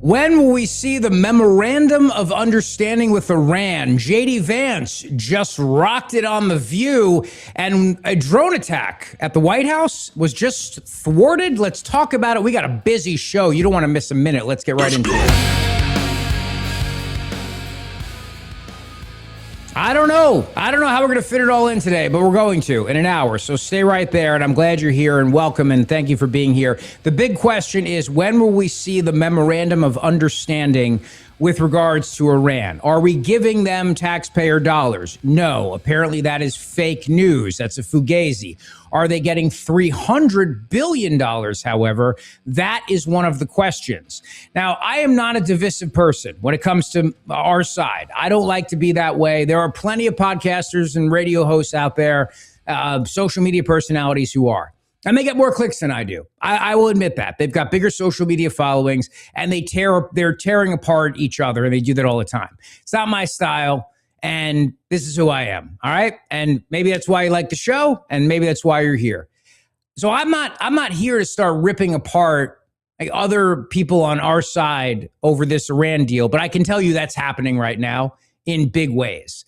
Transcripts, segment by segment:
When will we see the Memorandum of Understanding with Iran? JD Vance just rocked it on The View, and a drone attack at the White House was just thwarted. Let's talk about it. We got a busy show. You don't want to miss a minute. Let's get right into it. I don't know how we're going to fit it all in today, but we're going to in an hour. So stay right there. And I'm glad you're here and welcome. And thank you for being here. The big question is, when will we see the Memorandum of Understanding with regards to Iran? Are we giving them taxpayer dollars? No. Apparently that is fake news. That's a fugazi. Are they getting $300 billion, however? That is one of the questions. Now, I am not a divisive person when it comes to our side. I don't like to be that way. There are plenty of podcasters and radio hosts out there, social media personalities who are. And they get more clicks than I do. I will admit that. They've got bigger social media followings, and they're tearing apart each other, and they do that all the time. It's not my style. And this is who I am. All right. And maybe that's why you like the show. And maybe that's why you're here. So I'm not here to start ripping apart like other people on our side over this Iran deal. But I can tell you that's happening right now in big ways.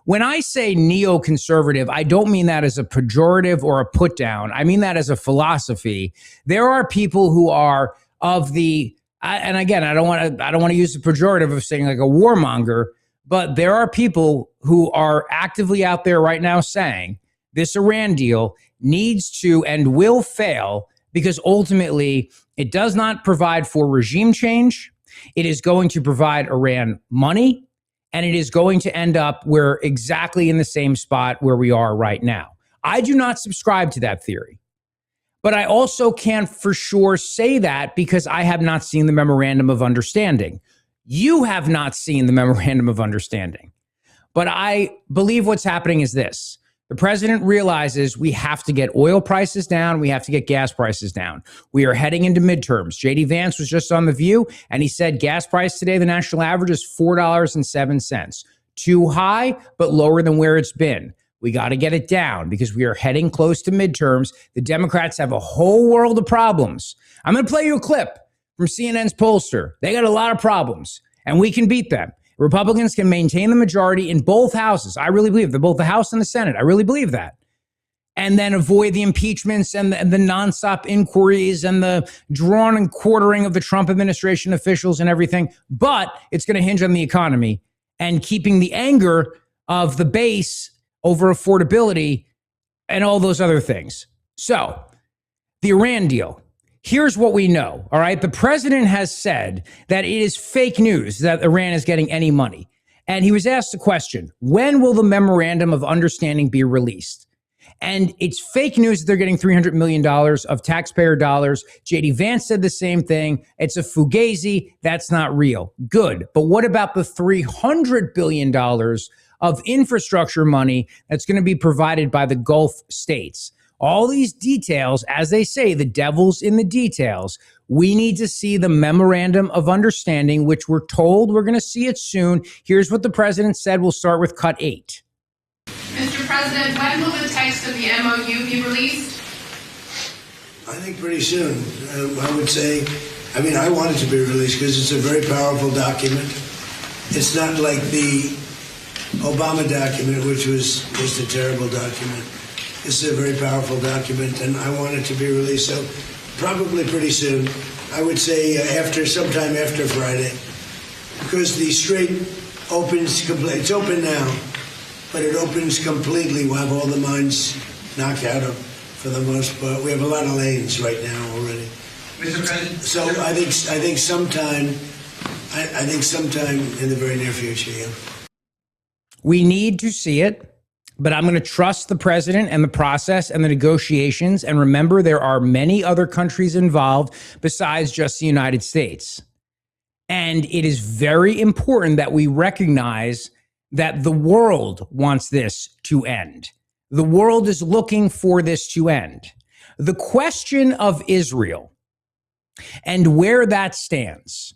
When I say neoconservative, I don't mean that as a pejorative or a put down. I mean that as a philosophy. There are people who are of the, and again, I don't want to use the pejorative of saying like a warmonger. But there are people who are actively out there right now saying this Iran deal needs to and will fail because ultimately it does not provide for regime change. It is going to provide Iran money, and it is going to end up we're exactly in the same spot where we are right now. I do not subscribe to that theory. But I also can't for sure say that because I have not seen the Memorandum of Understanding. You have not seen the Memorandum of Understanding. But I believe what's happening is this. The president realizes we have to get oil prices down. We have to get gas prices down. We are heading into midterms. JD Vance was just on The View, and he said gas price today, the national average is $4.07. Too high, but lower than where it's been. We got to get it down because we are heading close to midterms. The Democrats have a whole world of problems. I'm going to play you a clip from CNN's pollster. They got a lot of problems, and we can beat them. Republicans can maintain the majority in both houses. I really believe that, both the House and the Senate. I really believe that. And then avoid the impeachments and the nonstop inquiries and the drawn and quartering of the Trump administration officials and everything. But it's going to hinge on the economy and keeping the anger of the base over affordability and all those other things. So the Iran deal. Here's what we know, all right? The president has said that it is fake news that Iran is getting any money. And he was asked the question, when will the Memorandum of Understanding be released? And it's fake news that they're getting $300 million of taxpayer dollars. JD Vance said the same thing. It's a fugazi. That's not real. Good. But what about the $300 billion of infrastructure money that's going to be provided by the Gulf states? All these details, as they say, the devil's in the details. We need to see the Memorandum of Understanding, which we're told we're going to see it soon. Here's what the president said. We'll start with cut 8. Mr. President, when will the text of the MOU be released? I think pretty soon. I would say, I want it to be released because it's a very powerful document. It's not like the Obama document, which was just a terrible document. This is a very powerful document, and I want it to be released. So probably pretty soon. I would say sometime after Friday, because the Strait opens completely. It's open now, but it opens completely. We'll have all the mines knocked out of, for the most part. We have a lot of lanes right now already. Mr. President. So I think sometime in the very near future. Yeah. We need to see it. But I'm going to trust the president and the process and the negotiations. And remember, there are many other countries involved besides just the United States. And it is very important that we recognize that the world wants this to end. The world is looking for this to end. The question of Israel and where that stands.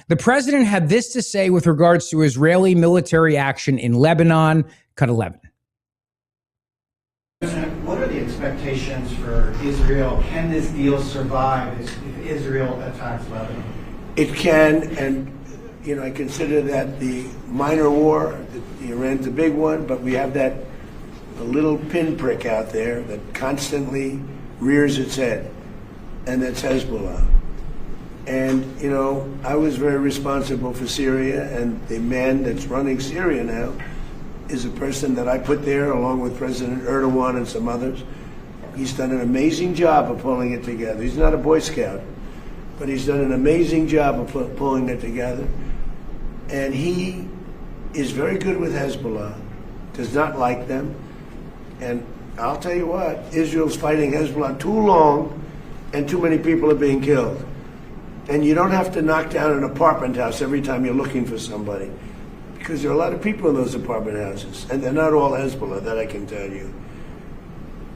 The president had this to say with regards to Israeli military action in Lebanon. Cut 11. What are the expectations for Israel? Can this deal survive if Israel attacks Lebanon? it can, and I consider that the minor war. Iran's a big one, but we have that little pinprick out there that constantly rears its head, and that's Hezbollah. And, I was very responsible for Syria, and the man that's running Syria now is a person that I put there along with President Erdogan and some others. He's done an amazing job of pulling it together. He's not a Boy Scout, but he's done an amazing job of pulling it together. And he is very good with Hezbollah, does not like them. And I'll tell you what, Israel's fighting Hezbollah too long, and too many people are being killed. And you don't have to knock down an apartment house every time you're looking for somebody, because there are a lot of people in those apartment houses, and they're not all Hezbollah, that I can tell you.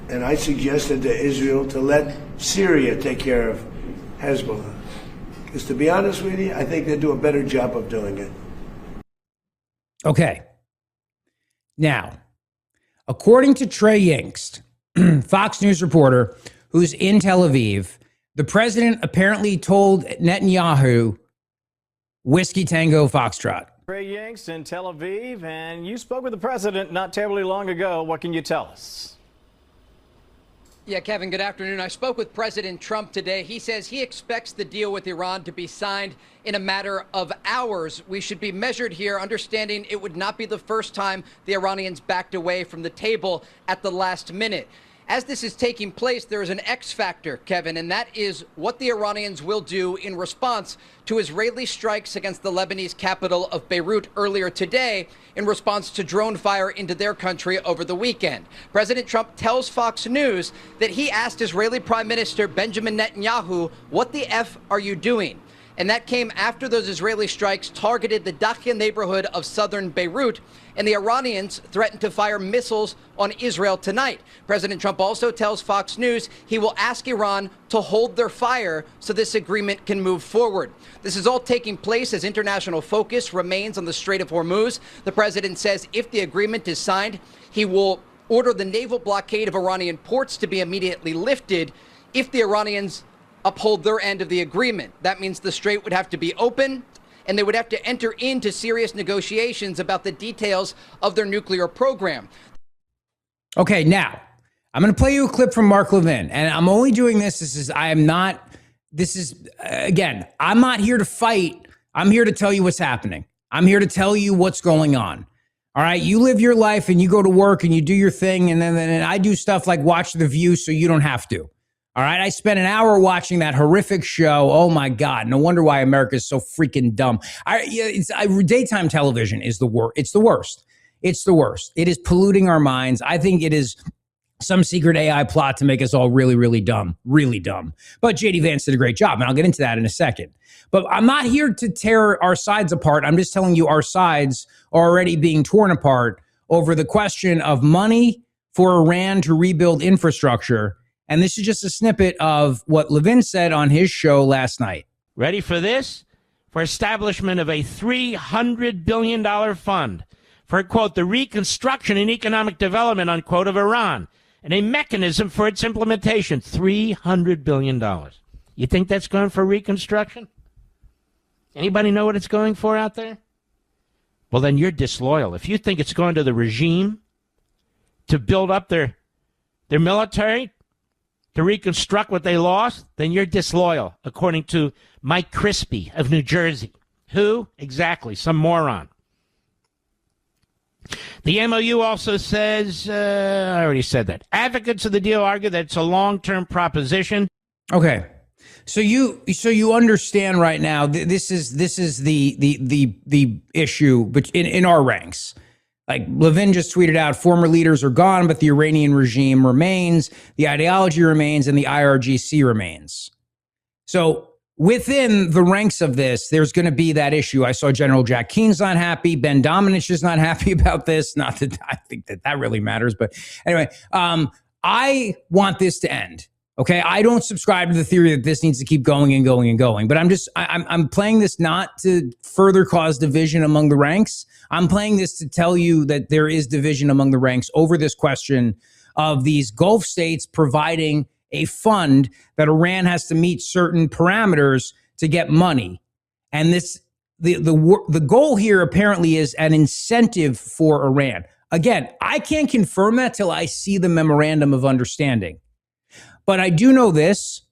And I suggested to Israel to let Syria take care of Hezbollah. Because to be honest with you, I think they do a better job of doing it. Okay. Now, according to Trey Yingst, Fox News reporter who's in Tel Aviv, the president apparently told Netanyahu, Whiskey Tango Foxtrot. Trey Yingst in Tel Aviv, and you spoke with the president not terribly long ago. What can you tell us? Yeah, Kevin, good afternoon. I spoke with President Trump today. He says he expects the deal with Iran to be signed in a matter of hours. We should be measured here, understanding it would not be the first time the Iranians backed away from the table at the last minute. As this is taking place, there is an X factor, Kevin, and that is what the Iranians will do in response to Israeli strikes against the Lebanese capital of Beirut earlier today in response to drone fire into their country over the weekend. President Trump tells Fox News that he asked Israeli Prime Minister Benjamin Netanyahu, "What the F are you doing?" And that came after those Israeli strikes targeted the Dakhia neighborhood of southern Beirut, and the Iranians threatened to fire missiles on Israel tonight. President Trump also tells Fox News he will ask Iran to hold their fire so this agreement can move forward. This is all taking place as international focus remains on the Strait of Hormuz. The president says if the agreement is signed, he will order the naval blockade of Iranian ports to be immediately lifted if the Iranians uphold their end of the agreement. That means the strait would have to be open, and they would have to enter into serious negotiations about the details of their nuclear program. Okay, now, I'm going to play you a clip from Mark Levin, and I'm only doing this. I'm not here to fight. I'm here to tell you what's happening. I'm here to tell you what's going on. All right, you live your life, and you go to work, and you do your thing, and then I do stuff like watch The View so you don't have to. All right, I spent an hour watching that horrific show. Oh my God, no wonder why America is so freaking dumb. Daytime television is the worst. It's the worst. It's the worst. It is polluting our minds. I think it is some secret AI plot to make us all really, really dumb, really dumb. But JD Vance did a great job, and I'll get into that in a second. But I'm not here to tear our sides apart. I'm just telling you our sides are already being torn apart over the question of money for Iran to rebuild infrastructure. And this is just a snippet of what Levin said on his show last night. Ready for this? For establishment of a $300 billion fund for, quote, the reconstruction and economic development, unquote, of Iran, and a mechanism for its implementation. $300 billion. You think that's going for reconstruction? Anybody know what it's going for out there? Well, then you're disloyal. If you think it's going to the regime to build up their military, to reconstruct what they lost, then you're disloyal, according to Mike Crispy of New Jersey. Who? Exactly, some moron. The MOU also says, I already said that. Advocates of the deal argue that it's a long-term proposition. Okay, so you understand right now. This is the issue, but in our ranks. Like Levin just tweeted out, former leaders are gone, but the Iranian regime remains, the ideology remains, and the IRGC remains. So within the ranks of this, there's going to be that issue. I saw General Jack Keene's not happy. Ben Domenech is not happy about this. Not that I think that really matters, but anyway, I want this to end. Okay, I don't subscribe to the theory that this needs to keep going and going and going. But I'm playing this not to further cause division among the ranks. I'm playing this to tell you that there is division among the ranks over this question of these Gulf states providing a fund that Iran has to meet certain parameters to get money. And the goal here apparently is an incentive for Iran. Again, I can't confirm that till I see the memorandum of understanding. But I do know this,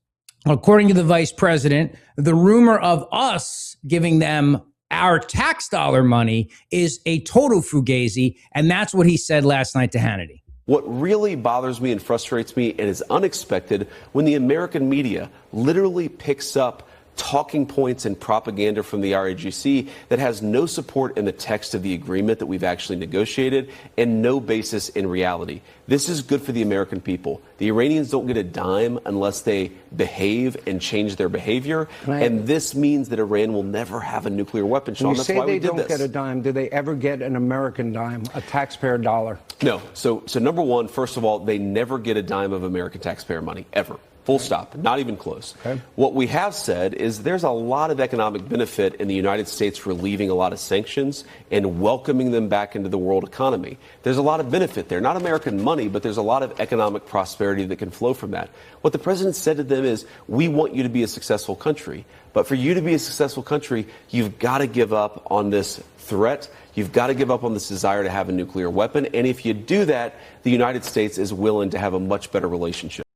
according to the vice president, the rumor of us giving them our tax dollar money is a total fugazi. And that's what he said last night to Hannity. What really bothers me and frustrates me and is unexpected when the American media literally picks up talking points and propaganda from the RAGC that has no support in the text of the agreement that we've actually negotiated and no basis in reality. This is good for the American people. The Iranians don't get a dime unless they behave and change their behavior. And this means that Iran will never have a nuclear weapon, Sean. That's why we did this. When you say they don't get a dime, do they ever get an American dime, a taxpayer dollar? No. So number one, first of all, they never get a dime of American taxpayer money, ever. Full stop. Not even close. Okay. What we have said is there's a lot of economic benefit in the United States relieving a lot of sanctions and welcoming them back into the world economy. There's a lot of benefit there. Not American money, but there's a lot of economic prosperity that can flow from that. What the president said to them is, we want you to be a successful country. But for you to be a successful country, you've got to give up on this threat. You've got to give up on this desire to have a nuclear weapon. And if you do that, the United States is willing to have a much better relationship.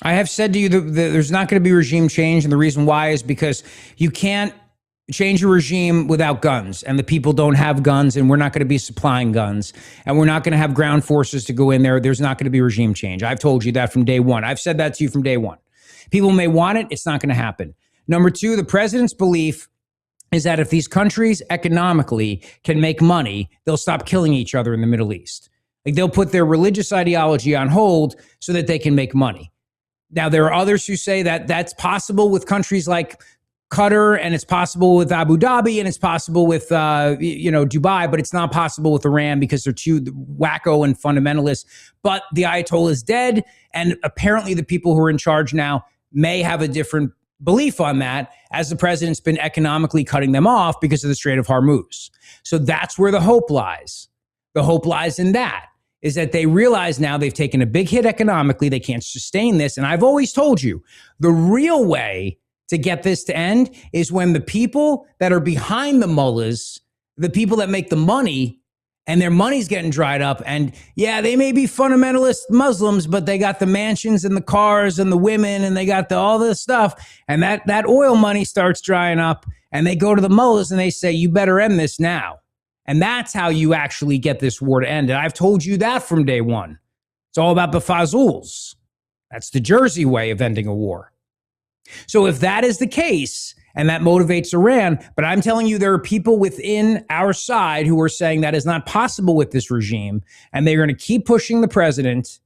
I have said to you that there's not going to be regime change, and the reason why is because you can't change a regime without guns, and the people don't have guns, and we're not going to be supplying guns, and we're not going to have ground forces to go in there. There's not going to be regime change. I've told you that from day one. I've said that to you from day one. People may want it. It's not going to happen. Number two, the president's belief is that if these countries economically can make money, they'll stop killing each other in the Middle East. Like, they'll put their religious ideology on hold so that they can make money. Now, there are others who say that that's possible with countries like Qatar, and it's possible with Abu Dhabi, and it's possible with, Dubai, but it's not possible with Iran because they're too wacko and fundamentalist. But the Ayatollah is dead, and apparently the people who are in charge now may have a different belief on that, as the president's been economically cutting them off because of the Strait of Hormuz. So that's where the hope lies. The hope lies in that, is that they realize now they've taken a big hit economically. They can't sustain this. And I've always told you, the real way to get this to end is when the people that are behind the mullahs, the people that make the money, and their money's getting dried up. And yeah, they may be fundamentalist Muslims, but they got the mansions and the cars and the women, and they got all this stuff. And that oil money starts drying up, and they go to the mullahs and they say, you better end this now. And that's how you actually get this war to end. And I've told you that from day one. It's all about the fazuls. That's the Jersey way of ending a war. So if that is the case, and that motivates Iran, but I'm telling you, there are people within our side who are saying that is not possible with this regime, and they're going to keep pushing the president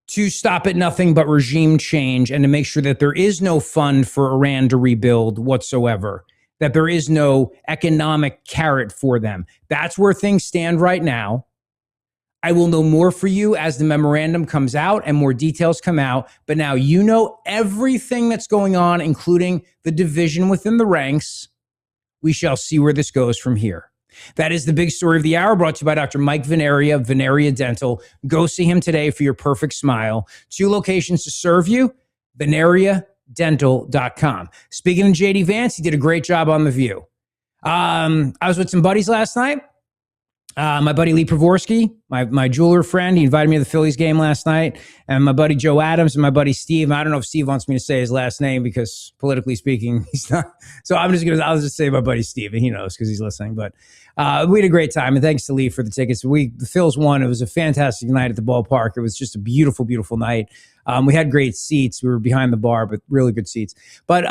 to stop at nothing but regime change and to make sure that there is no fund for Iran to rebuild whatsoever, that there is no economic carrot for them. That's where things stand right now. I will know more for you as the memorandum comes out and more details come out. But now you know everything that's going on, including the division within the ranks. We shall see where this goes from here. That is the big story of the hour, brought to you by Dr. Mike Veneria, Veneria Dental. Go see him today for your perfect smile. 2 locations to serve you, veneriadental.com. Speaking of JD Vance, he did a great job on The View. I was with some buddies last night. My buddy Lee Pravorsky, my jeweler friend, he invited me to the Phillies game last night. And my buddy Joe Adams and my buddy Steve. I don't know if Steve wants me to say his last name because politically speaking, he's not. So I'll just say my buddy Steve, and he knows because he's listening. But we had a great time, and thanks to Lee for the tickets. The Phils won. It was a fantastic night at the ballpark. It was just a beautiful, beautiful night. We had great seats. We were behind the bar, but really good seats. But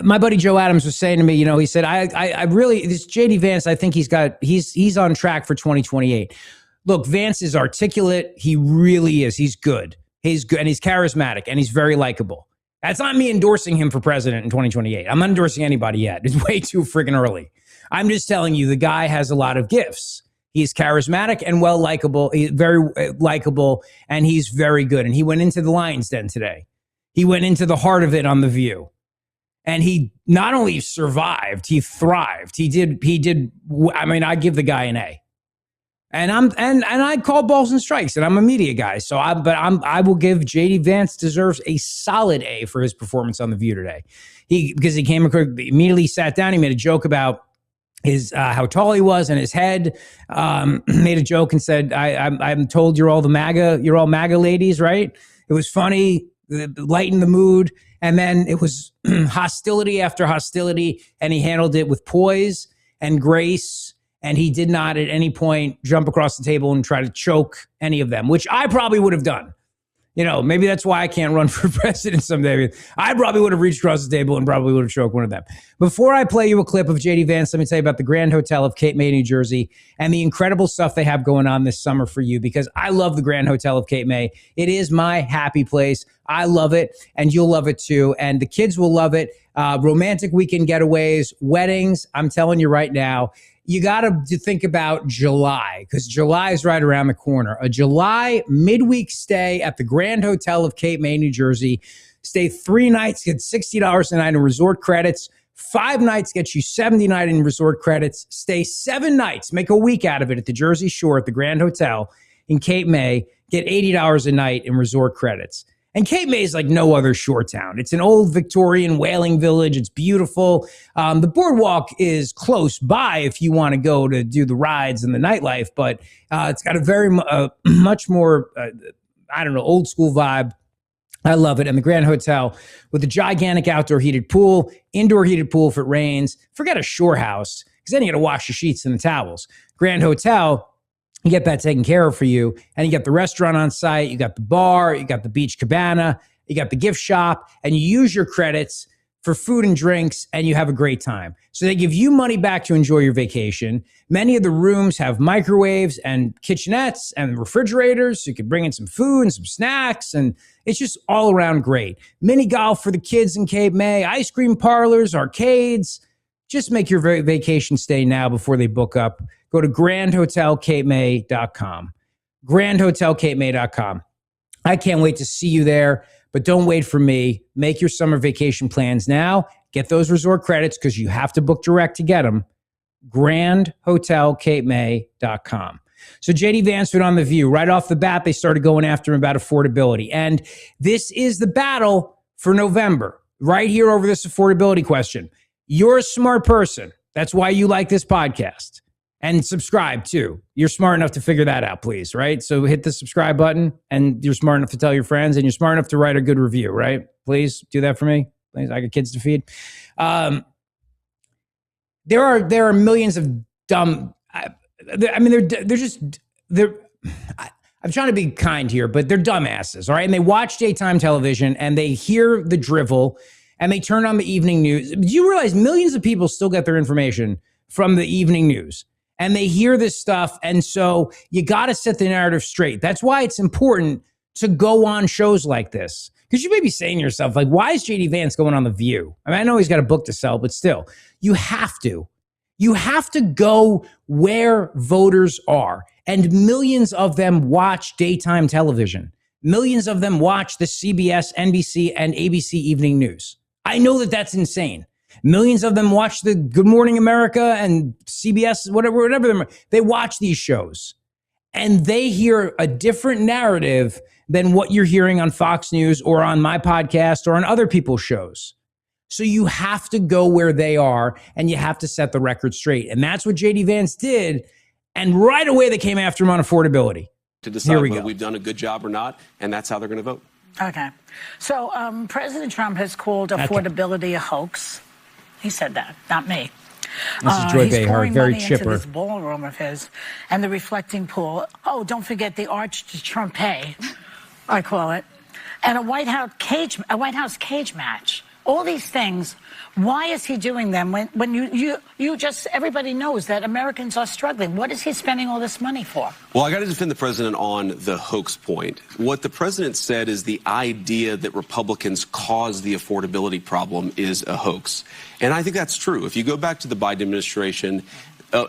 my buddy Joe Adams was saying to me, he said, I really, this JD Vance, I think he's on track for 2028. Look, Vance is articulate. He really is. He's good. He's good, and he's charismatic, and he's very likable. That's not me endorsing him for president in 2028. I'm not endorsing anybody yet. It's way too friggin' early. I'm just telling you, the guy has a lot of gifts. He's charismatic and likable. He's very likable, and he's very good. And he went into the Lion's Den today. He went into the heart of it on The View. And he not only survived, he thrived. He did. I mean, I give the guy an A. And I call balls and strikes, and I'm a media guy. So I will give JD Vance deserves a solid A for his performance on The View today. Because he came across, immediately sat down, he made a joke about his how tall he was and his head, made a joke and said, I'm told you're all MAGA ladies, right? It was funny, lightened the mood. And then it was hostility after hostility, and he handled it with poise and grace. And he did not at any point jump across the table and try to choke any of them, which I probably would have done. You know, maybe that's why I can't run for president someday. I probably would have reached across the table and probably would have choked one of them. Before I play you a clip of JD Vance, let me tell you about the Grand Hotel of Cape May, New Jersey, and the incredible stuff they have going on this summer for you, because I love the Grand Hotel of Cape May. It is my happy place. I love it, and you'll love it too. And the kids will love it. Romantic weekend getaways, weddings. I'm telling you right now, you got to think about July, because July is right around the corner. A July midweek stay at the Grand Hotel of Cape May, New Jersey. Stay 3 nights, get $60 a night in resort credits. 5 nights gets you $79 in resort credits. Stay 7 nights, make a week out of it at the Jersey Shore at the Grand Hotel in Cape May. Get $80 a night in resort credits. And Cape May is like no other shore town. It's an old Victorian whaling village. It's beautiful. The boardwalk is close by if you want to go to do the rides and the nightlife, but it's got a very much more, old school vibe. I love it. And the Grand Hotel with a gigantic outdoor heated pool, indoor heated pool if it rains. Forget a shore house, because then you got to wash the sheets and the towels. Grand Hotel, you get that taken care of for you. And you got the restaurant on site, you got the bar, you got the beach cabana, you got the gift shop, and you use your credits for food and drinks, and you have a great time. So they give you money back to enjoy your vacation. Many of the rooms have microwaves and kitchenettes and refrigerators, so you can bring in some food and some snacks, and it's just all around great. Mini golf for the kids in Cape May, ice cream parlors, arcades. Just make your vacation stay now before they book up. Go to grandhotelcapemay.com. grandhotelcapemay.com. I can't wait to see you there, but don't wait for me. Make your summer vacation plans now. Get those resort credits, because you have to book direct to get them. grandhotelcapemay.com. So JD Vance went on The View. Right off the bat, they started going after him about affordability. And this is the battle for November, right here over this affordability question. You're a smart person. That's why you like this podcast. And subscribe too. You're smart enough to figure that out, please, right? So hit the subscribe button, and you're smart enough to tell your friends, and you're smart enough to write a good review, right? Please do that for me. Please, I got kids to feed. There are millions of dumb. I'm trying to be kind here, but they're dumbasses, all right? And they watch daytime television, and they hear the drivel, and they turn on the evening news. Do you realize millions of people still get their information from the evening news? And they hear this stuff, and so you got to set the narrative straight. That's why it's important to go on shows like this. Because you may be saying to yourself, like, why is JD Vance going on The View? I mean, I know he's got a book to sell, but still, you have to. You have to go where voters are. And millions of them watch daytime television. Millions of them watch the CBS, NBC, and ABC evening news. I know that that's insane. Millions of them watch the Good Morning America and CBS, whatever. They watch these shows, and they hear a different narrative than what you're hearing on Fox News or on my podcast or on other people's shows. So you have to go where they are, and you have to set the record straight. And that's what JD Vance did. And right away, they came after him on affordability. To decide whether we've done a good job or not, and that's how they're going to vote. Okay. So President Trump has called affordability a hoax. He said that, not me. This is Joy Behar, very chipper. Into this ballroom of his and the reflecting pool. Oh, don't forget the Arch de Trump, I call it, and a White House cage match. All these things. Why is he doing them when you just, everybody knows that Americans are struggling? What is he spending all this money for? Well, I got to defend the president on the hoax point. What the president said is the idea that Republicans caused the affordability problem is a hoax. And I think that's true. If you go back to the Biden administration,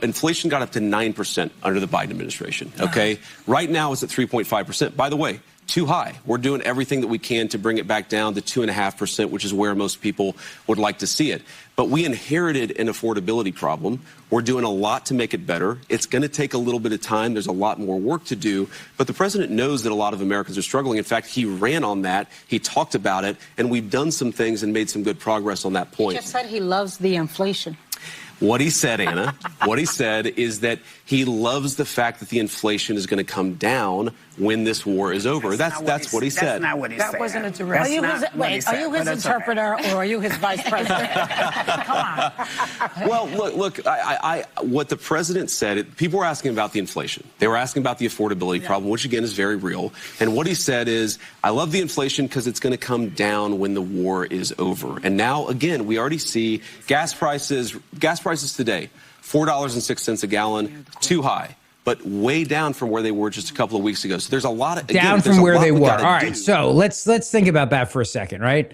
inflation got up to 9% under the Biden administration. Okay. Right now it's at 3.5%. By the way, too high. We're doing everything that we can to bring it back down to 2.5%, which is where most people would like to see it. But we inherited an affordability problem. We're doing a lot to make it better. It's going to take a little bit of time. There's a lot more work to do. But the president knows that a lot of Americans are struggling. In fact, he ran on that. He talked about it. And we've done some things and made some good progress on that point. He just said he loves the inflation. What he said, Anna, what he said is that he loves the fact that the inflation is going to come down when this war is over. That's what he said. That's not what he said. That wasn't a direct. Are you his interpreter or are you his vice president? Come on. Well, look. What the president said. People were asking about the inflation. They were asking about the affordability problem, which again is very real. And what he said is, "I love the inflation because it's going to come down when the war is over." And now, again, we already see gas prices today, $4.06 a gallon, too high, but way down from where they were just a couple of weeks ago. So there's a lot of down from where they were. All right, so let's think about that for a second, right?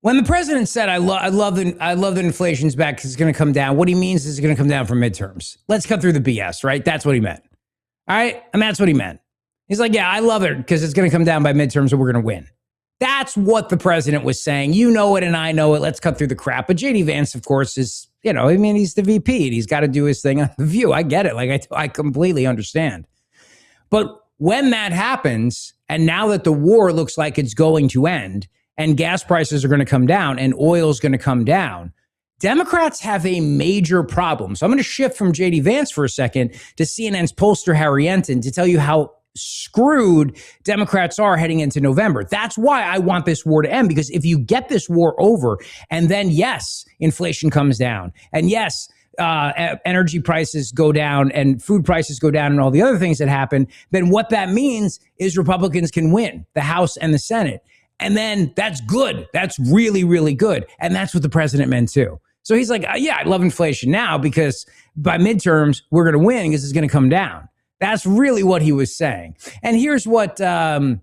When the president said, "I love the inflation's back because it's going to come down," what he means is it's going to come down from midterms. Let's cut through the BS, right? That's what he meant. All right, and that's what he meant. He's like, "Yeah, I love it because it's going to come down by midterms and we're going to win." That's what the president was saying. You know it and I know it. Let's cut through the crap. But J.D. Vance, of course, is, he's the VP and he's got to do his thing on The View. I get it. I completely understand. But when that happens, and now that the war looks like it's going to end and gas prices are going to come down and oil is going to come down, Democrats have a major problem. So I'm going to shift from J.D. Vance for a second to CNN's pollster Harry Enten to tell you how screwed Democrats are heading into November. That's why I want this war to end, because if you get this war over and then, yes, inflation comes down and yes, energy prices go down and food prices go down and all the other things that happen, then what that means is Republicans can win the House and the Senate. And then that's good. That's really, really good. And that's what the president meant too. So he's like, yeah, I love inflation now because by midterms, we're going to win because it's going to come down. That's really what he was saying. And here's what Harry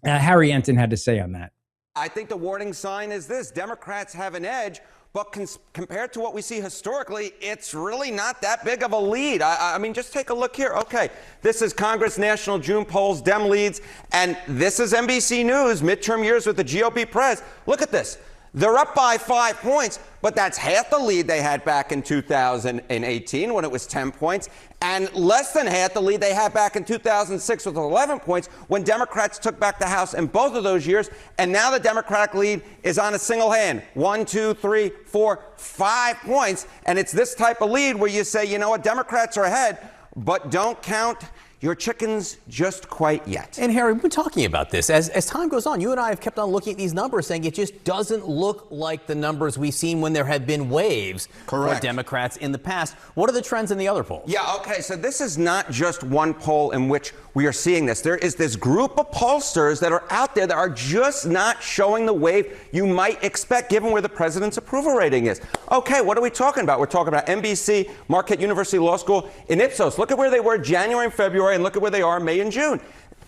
Enten had to say on that. I think the warning sign is this. Democrats have an edge, but compared to what we see historically, it's really not that big of a lead. I mean, just take a look here. Okay, this is Congress National June polls, Dem leads, and this is NBC News, midterm years with the GOP press. Look at this. They're up by 5 points, but that's half the lead they had back in 2018 when it was 10 points, and less than half the lead they had back in 2006 with 11 points when Democrats took back the House in both of those years. And now the Democratic lead is on a single hand. 1, 2, 3, 4, 5 points. And it's this type of lead where you say, you know what, Democrats are ahead, but don't count your chickens just quite yet. And Harry, we've been talking about this. As time goes on, you and I have kept on looking at these numbers saying it just doesn't look like the numbers we've seen when there have been waves for Democrats in the past. What are the trends in the other polls? Yeah, okay, so this is not just one poll in which we are seeing this. There is this group of pollsters that are out there that are just not showing the wave you might expect given where the president's approval rating is. Okay, what are we talking about? We're talking about NBC, Marquette University Law School, and Ipsos. Look at where they were January and February, and look at where they are May and June.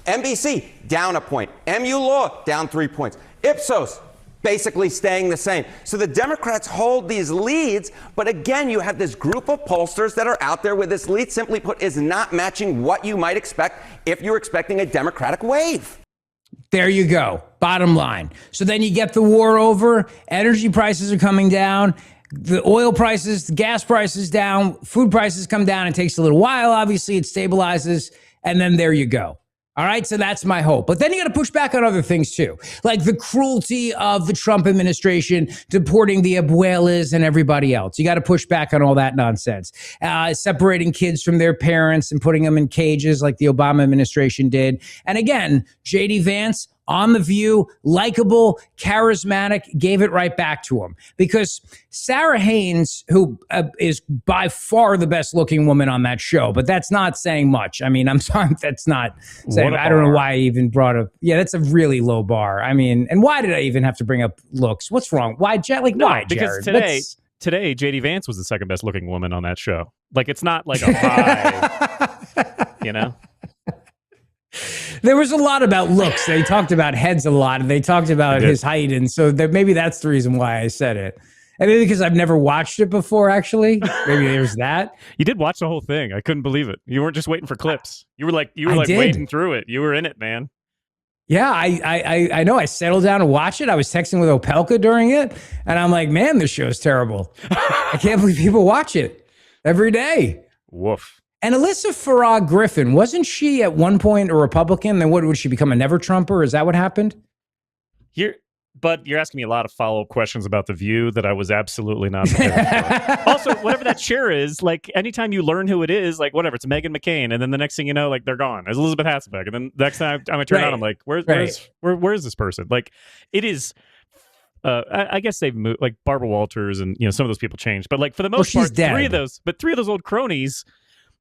NBC, down a point. MU Law, down 3 points. Ipsos, basically staying the same. So the Democrats hold these leads, but again, you have this group of pollsters that are out there where this lead, simply put, is not matching what you might expect if you're expecting a Democratic wave. There you go. Bottom line. So then you get the war over, energy prices are coming down, the oil prices, the gas prices down, food prices come down. It takes a little while. Obviously, it stabilizes. And then there you go. All right. So that's my hope. But then you got to push back on other things, too, like the cruelty of the Trump administration deporting the abuelas and everybody else. You got to push back on all that nonsense, separating kids from their parents and putting them in cages like the Obama administration did. And again, J.D. Vance on The View, likable, charismatic, gave it right back to him. Because Sarah Haynes, who is by far the best looking woman on that show, but that's not saying much. I mean, I'm sorry, that's not saying, I don't know why I even brought up. Yeah, that's a really low bar. I mean, and why did I even have to bring up looks? What's wrong? Why, why, because Jared? Today, J.D. Vance was the second best looking woman on that show. Like, it's not like a high, you know? There was a lot about looks. They talked about heads a lot, and they talked about his height, and so maybe that's the reason why I said it. And maybe because I've never watched it before, actually. Maybe there's that. You did watch the whole thing. I couldn't believe it. You weren't just waiting for clips. You were like waiting through it. You were in it, man. Yeah, I know. I settled down to watch it. I was texting with Opelka during it, and I'm like, man, this show's terrible. I can't believe people watch it every day. Woof. And Alyssa Farah Griffin, wasn't she at one point a Republican? Then what, would she become a never Trumper? Is that what happened? But you're asking me a lot of follow-up questions about The View that I was absolutely not prepared for. Also, whatever that chair is, like, anytime you learn who it is, like, whatever, it's Meghan McCain, and then the next thing you know, like, they're gone. It's Elizabeth Hasselbeck, and then the next time I turn on, I'm like, where's this person? Like, it is... I guess they've moved, like Barbara Walters, and some of those people changed, but like for the most part, three of those old cronies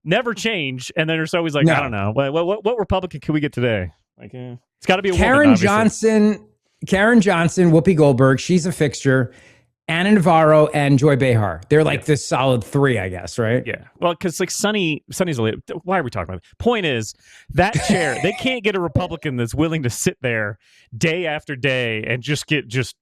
never change, and then there's always like, I don't know, what Republican can we get today? Like, it's got to be a Karen woman, Johnson, Whoopi Goldberg, she's a fixture. Anna Navarro and Joy Behar. They're like this solid three, I guess, right? Yeah. Well, because like Sonny's a lady. Why are we talking about it? Point is, that chair, they can't get a Republican that's willing to sit there day after day and just get just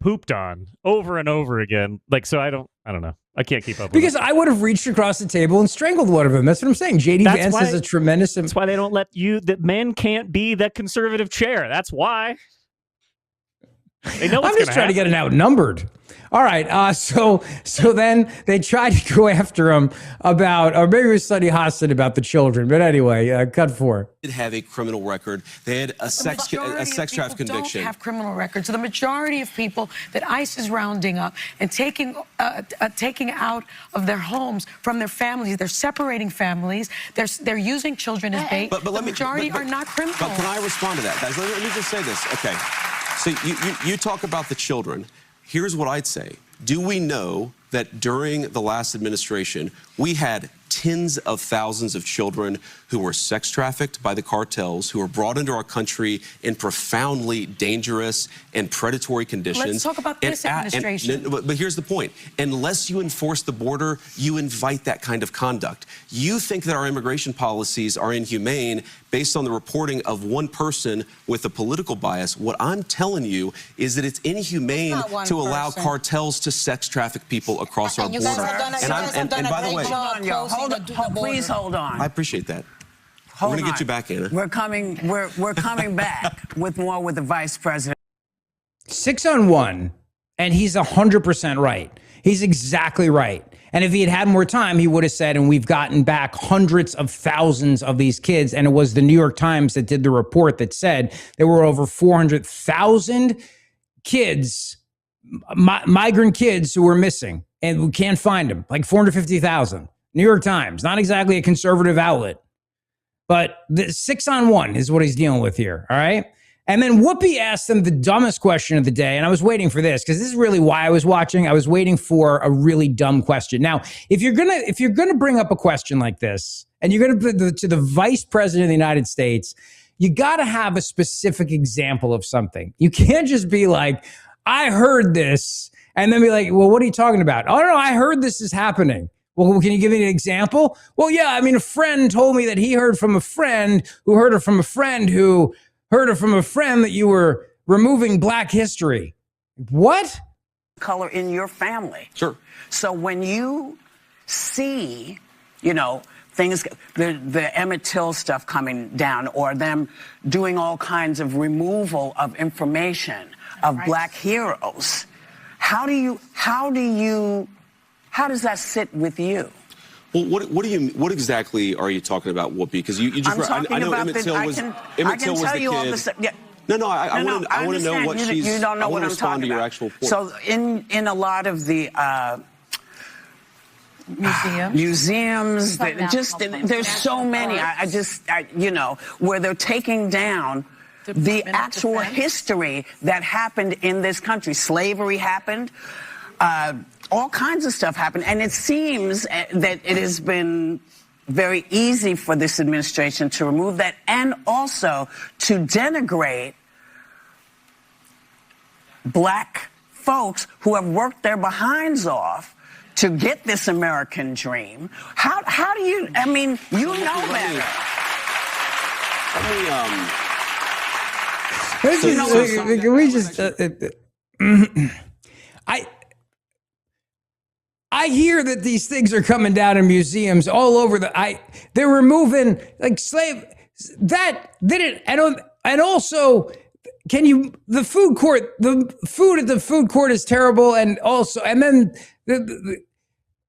pooped on over and over again. Like, so I don't know. I can't keep up with because I would have reached across the table and strangled one of them. That's what I'm saying. JD Vance is a tremendous... That's why they don't let that men can't be that conservative chair. That's why. They know what's I'm just trying to get it outnumbered. All right, so then they tried to go after him about, or maybe it was Sonny Hostin about the children. But anyway, cut 4. Did have a criminal record. They had a sex trafficking conviction. Don't have criminal records. So the majority of people that ICE is rounding up and taking out of their homes from their families, they're separating families. They're using children as bait. But the majority are not criminals. But can I respond to that, guys? Let me just say this. Okay, so you talk about the children. Here's what I'd say. Do we know that during the last administration, we had tens of thousands of children who were sex trafficked by the cartels, who were brought into our country in profoundly dangerous and predatory conditions? Let's talk about this administration. But here's the point. Unless you enforce the border, you invite that kind of conduct. You think that our immigration policies are inhumane based on the reporting of one person with a political bias. What I'm telling you is that it's inhumane to allow cartels to sex traffic people across our border. And by the way, please hold on. I appreciate that. Hold We're going to on. get you back, Anna. We're coming back with more with the vice president. 6 on 1, and he's 100% right. He's exactly right. And if he had had more time, he would have said, and we've gotten back hundreds of thousands of these kids. And it was the New York Times that did the report that said there were over 400,000 kids, migrant kids who were missing, and we can't find them, like 450,000. New York Times, not exactly a conservative outlet. But the 6 on 1 is what he's dealing with here, all right? And then Whoopi asked him the dumbest question of the day, and I was waiting for this because this is really why I was watching. I was waiting for a really dumb question. Now, if you're gonna bring up a question like this, and you're gonna put to the vice president of the United States, you got to have a specific example of something. You can't just be like, "I heard this," and then be like, "Well, what are you talking about?" "Oh no, I heard this is happening." "Well, can you give me an example?" "Well, yeah, I mean, a friend told me that he heard from a friend who heard it from a friend who heard it from a friend that you were removing Black history." What? Color in your family. Sure. So when you see, things, the Emmett Till stuff coming down, or them doing all kinds of removal of information of Black heroes, how does that sit with you? Well, what exactly are you talking about, Whoopi? Because you just I know Emmett Till was the kid. No, I want to know what she's. You don't know what I'm talking to your about. actual point. So in a lot of the museums, there's so many. Where they're taking down the actual history that happened in this country. Slavery happened. All kinds of stuff happened, and it seems that it has been very easy for this administration to remove that and also to denigrate Black folks who have worked their behinds off to get this American dream. How do you, you know better. Can we just... I hear that these things are coming down in museums all over they're removing like slave that didn't. and also, the food at the food court is terrible. And also, and then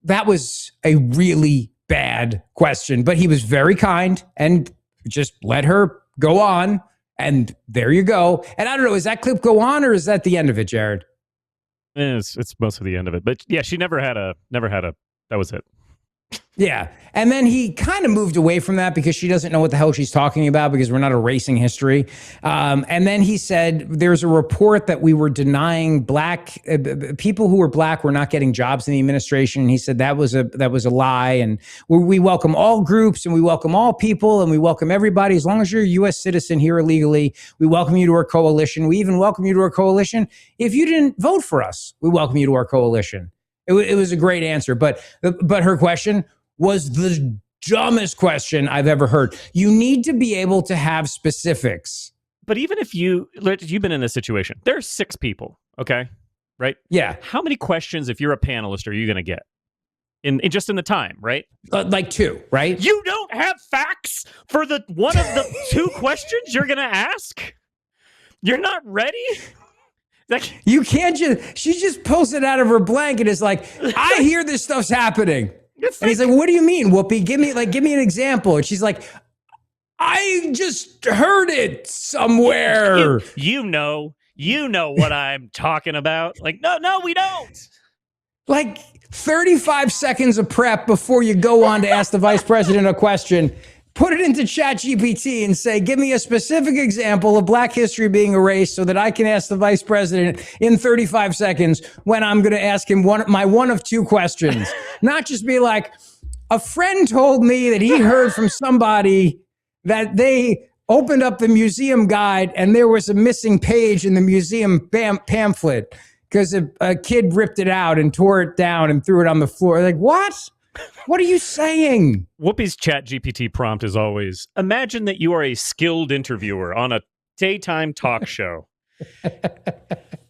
that was a really bad question, but he was very kind and just let her go on. And there you go. And I don't know, is that clip go on or is that the end of it, Jared? It's most of the end of it. But yeah, she never had a, that was it. Yeah. And then he kind of moved away from that because she doesn't know what the hell she's talking about because we're not erasing history. And then he said there's a report that we were denying black people who were black were not getting jobs in the administration. And he said that was a lie. And we welcome all groups and we welcome all people and we welcome everybody. As long as you're a U.S. citizen here illegally, we welcome you to our coalition. We even welcome you to our coalition. If you didn't vote for us, we welcome you to our coalition. It was a great answer. But her question was the dumbest question I've ever heard. You need to be able to have specifics. But even if you've been in this situation, there's 6 people, okay? Right? Yeah. How many questions, if you're a panelist, are you going to get? In just in the time, right? Like 2, right? You don't have facts for one of the 2 questions you're going to ask? You're not ready? You can't she just pulls it out of her blanket. It's like, I hear this stuff's happening. And he's like, what do you mean, Whoopi? Give me an example. And she's like, I just heard it somewhere. You know what I'm talking about. Like, no, we don't. Like 35 seconds of prep before you go on to ask the vice president a question. Put it into ChatGPT and say, give me a specific example of Black history being erased so that I can ask the vice president in 35 seconds when I'm going to ask him one of 2 questions. Not just be like, a friend told me that he heard from somebody that they opened up the museum guide and there was a missing page in the museum pamphlet because a kid ripped it out and tore it down and threw it on the floor. Like, what? What are you saying? Whoopi's ChatGPT prompt is always, imagine that you are a skilled interviewer on a daytime talk show.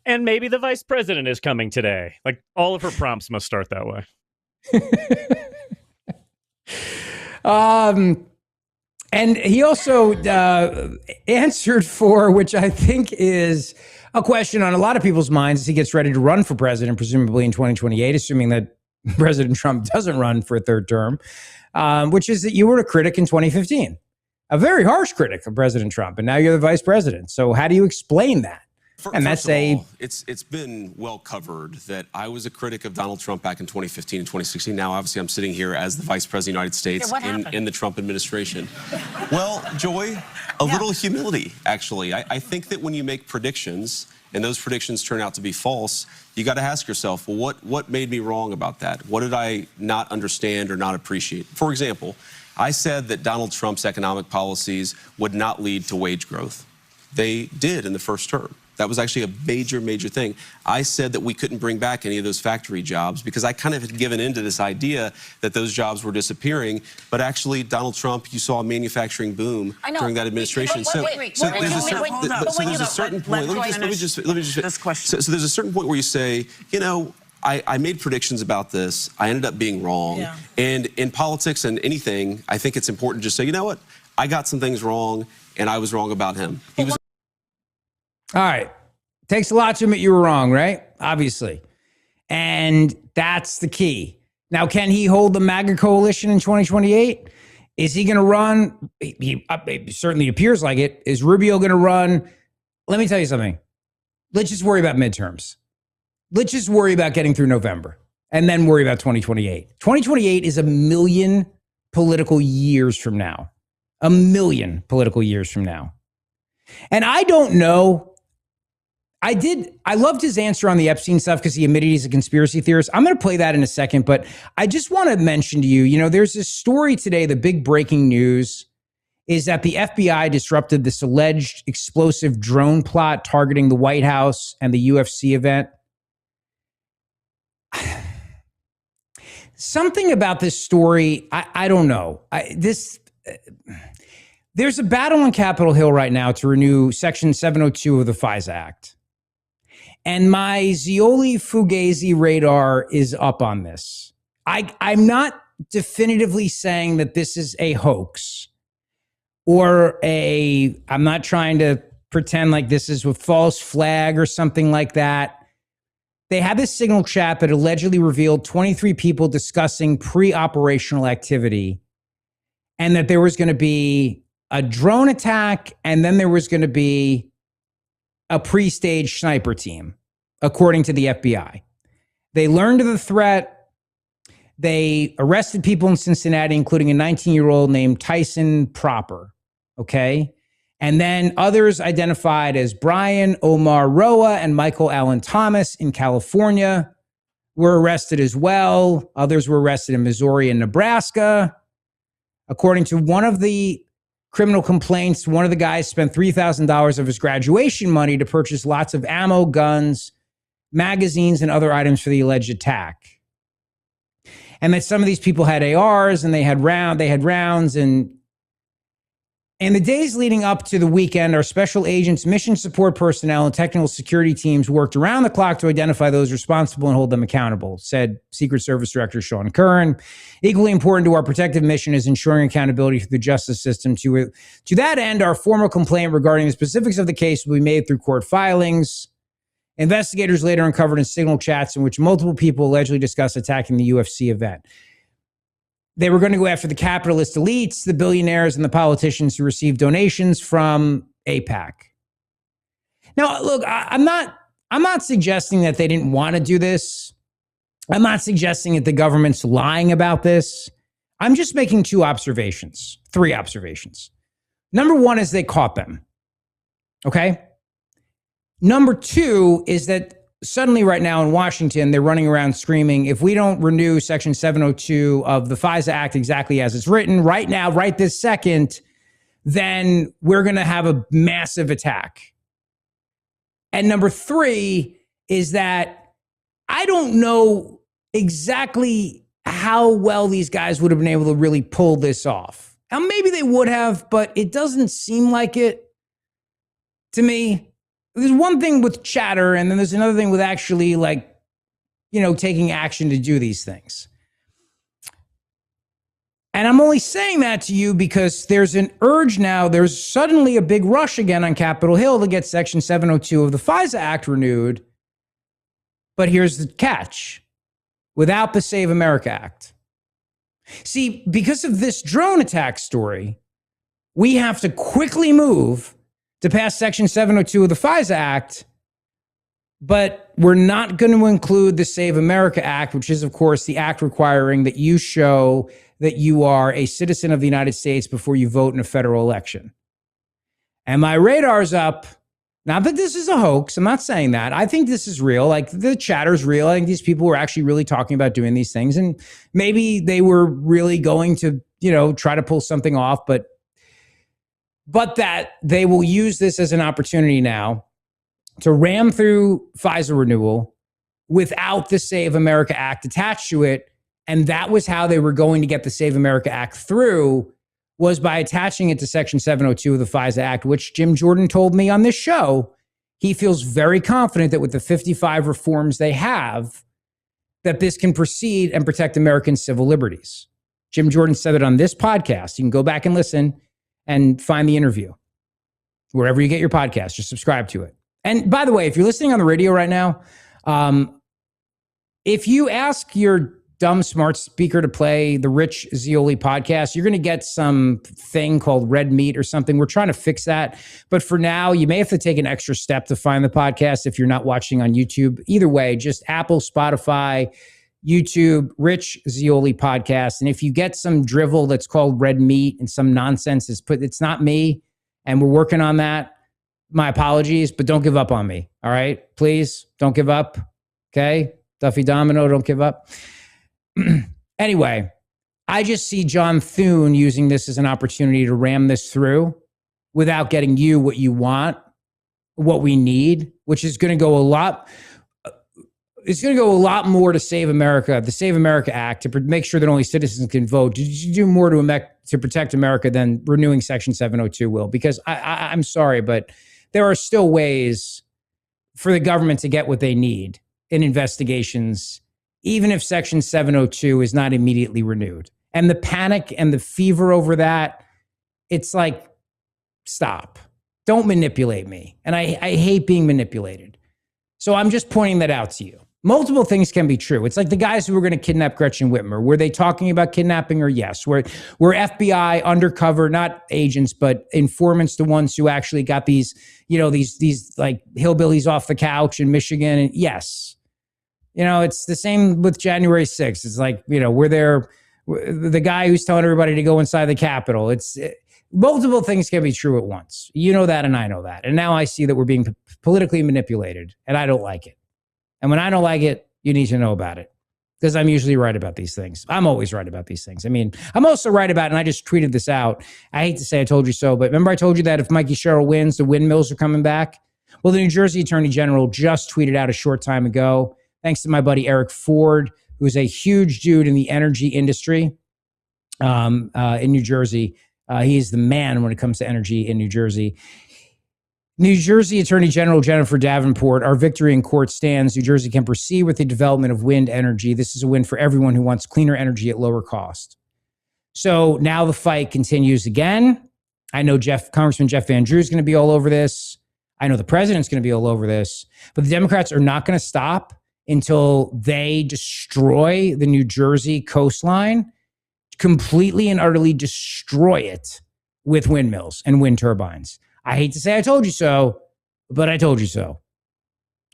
And maybe the vice president is coming today. Like, all of her prompts must start that way. And he also answered for, which I think is a question on a lot of people's minds as he gets ready to run for president, presumably in 2028, assuming that President Trump doesn't run for a 3rd term, which is that you were a critic in 2015, a very harsh critic of President Trump, and now you're the vice president. So how do you explain that? It's been well covered that I was a critic of Donald Trump back in 2015 and 2016. Now, obviously, I'm sitting here as the vice president of the United States in the Trump administration. Well, Joy, a little humility, actually. I think that when you make predictions and those predictions turn out to be false, you got to ask yourself, well, what made me wrong about that? What did I not understand or not appreciate? For example, I said that Donald Trump's economic policies would not lead to wage growth. They did in the first term. That was actually a major, major thing. I said that we couldn't bring back any of those factory jobs because I kind of had given into this idea that those jobs were disappearing. But actually, Donald Trump, you saw a manufacturing boom during that administration. So there's a certain point. Let me just this question. So there's a certain point where you say, you know, I made predictions about this. I ended up being wrong. Yeah. And in politics and anything, I think it's important to just say, you know what? I got some things wrong, and I was wrong about him. He was. All right. Takes a lot to admit you were wrong, right? Obviously. And that's the key. Now, can he hold the MAGA coalition in 2028? Is he going to run? It certainly appears like it. Is Rubio going to run? Let me tell you something. Let's just worry about midterms. Let's just worry about getting through November and then worry about 2028. 2028 is 1 million political years from now. 1 million political years from now. And I don't know. I loved his answer on the Epstein stuff because he admitted he's a conspiracy theorist. I'm going to play that in a second, but I just want to mention to you, you know, there's this story today, the big breaking news is that the FBI disrupted this alleged explosive drone plot targeting the White House and the UFC event. Something about this story, I don't know. There's a battle on Capitol Hill right now to renew Section 702 of the FISA Act. And my Zeoli Fugazi radar is up on this. I'm not definitively saying that this is a hoax or I'm not trying to pretend like this is a false flag or something like that. They had this signal chat that allegedly revealed 23 people discussing pre-operational activity, and that there was going to be a drone attack, and then there was going to be a pre-staged sniper team, according to the FBI. They learned of the threat. They arrested people in Cincinnati, including a 19-year-old named Tyson Proper, okay? And then others identified as Brian Omar Roa and Michael Allen Thomas in California were arrested as well. Others were arrested in Missouri and Nebraska. According to one of the criminal complaints, one of the guys spent $3,000 of his graduation money to purchase lots of ammo, guns, magazines, and other items for the alleged attack. And that some of these people had ARs and they had rounds. And in the days leading up to the weekend, our special agents, mission support personnel, and technical security teams worked around the clock to identify those responsible and hold them accountable, said Secret Service Director Sean Curran. Equally important to our protective mission is ensuring accountability through the justice system. To that end, our formal complaint regarding the specifics of the case will be made through court filings. Investigators later uncovered in signal chats in which multiple people allegedly discussed attacking the UFC event. They were going to go after the capitalist elites, the billionaires, and the politicians who received donations from AIPAC. Now, look, I'm not suggesting that they didn't want to do this. I'm not suggesting that the government's lying about this. I'm just making three observations. Number one is they caught them. Okay? Number two is that suddenly right now in Washington, they're running around screaming, if we don't renew Section 702 of the FISA Act exactly as it's written right now, right this second, then we're going to have a massive attack. And number three is that I don't know exactly how well these guys would have been able to really pull this off. Now, maybe they would have, but it doesn't seem like it to me. There's one thing with chatter, and then there's another thing with actually, taking action to do these things. And I'm only saying that to you because there's an urge now. There's suddenly a big rush again on Capitol Hill to get Section 702 of the FISA Act renewed. But here's the catch. Without the Save America Act. See, because of this drone attack story, we have to quickly move to pass Section 702 of the FISA Act, but we're not going to include the Save America Act, which is, of course, the act requiring that you show that you are a citizen of the United States before you vote in a federal election. And my radar's up. Not that this is a hoax. I'm not saying that. I think this is real. Like, the chatter's real. I think these people were actually really talking about doing these things. And maybe they were really going to, try to pull something off, but that they will use this as an opportunity now to ram through FISA renewal without the Save America Act attached to it. And that was how they were going to get the Save America Act through, was by attaching it to Section 702 of the FISA Act, which Jim Jordan told me on this show. He feels very confident that with the 55 reforms they have, that this can proceed and protect American civil liberties. Jim Jordan said it on this podcast. You can go back and listen and find the interview. Wherever you get your podcast, just subscribe to it. And by the way, if you're listening on the radio right now, if you ask your dumb smart speaker to play the Rich Zeoli podcast, you're going to get some thing called red meat or something. We're trying to fix that. But for now, you may have to take an extra step to find the podcast if you're not watching on YouTube. Either way, just Apple, Spotify, YouTube, Rich Zeoli podcast. And if you get some drivel that's called red meat and some nonsense it's not me, and we're working on that. My apologies, but don't give up on me. All right, please don't give up. Okay, Duffy Domino, don't give up. Anyway, I just see John Thune using this as an opportunity to ram this through without getting you what you want, what we need, which is going to go a lot. It's going to go a lot more to save America, the Save America Act, to make sure that only citizens can vote. Did you do more to protect America than renewing Section 702 will? Because I'm sorry, but there are still ways for the government to get what they need in investigations, even if Section 702 is not immediately renewed. And the panic and the fever over that, it's like stop. Don't manipulate me. And I hate being manipulated. So I'm just pointing that out to you. Multiple things can be true. It's like the guys who were going to kidnap Gretchen Whitmer. Were they talking about kidnapping or yes? Were FBI undercover, not agents, but informants, the ones who actually got these, these like hillbillies off the couch in Michigan? And yes. It's the same with January 6th. It's like, we're there. The guy who's telling everybody to go inside the Capitol. Multiple things can be true at once. You know that, and I know that. And now I see that we're being politically manipulated, and I don't like it. And when I don't like it, you need to know about it, because I'm usually right about these things. I'm always right about these things. I mean, I'm also right about, and I just tweeted this out. I hate to say I told you so, but remember I told you that if Mikey Sherrill wins, the windmills are coming back? Well, the New Jersey Attorney General just tweeted out a short time ago, thanks to my buddy Eric Ford, who's a huge dude in the energy industry in New Jersey. He's the man when it comes to energy in New Jersey. New Jersey Attorney General Jennifer Davenport, our victory in court stands. New Jersey can proceed with the development of wind energy. This is a win for everyone who wants cleaner energy at lower cost. So now the fight continues again. I know Congressman Jeff Van Drew is going to be all over this. I know the president's going to be all over this. But the Democrats are not going to stop until they destroy the New Jersey coastline, completely and utterly destroy it with windmills and wind turbines. I hate to say I told you so, but I told you so.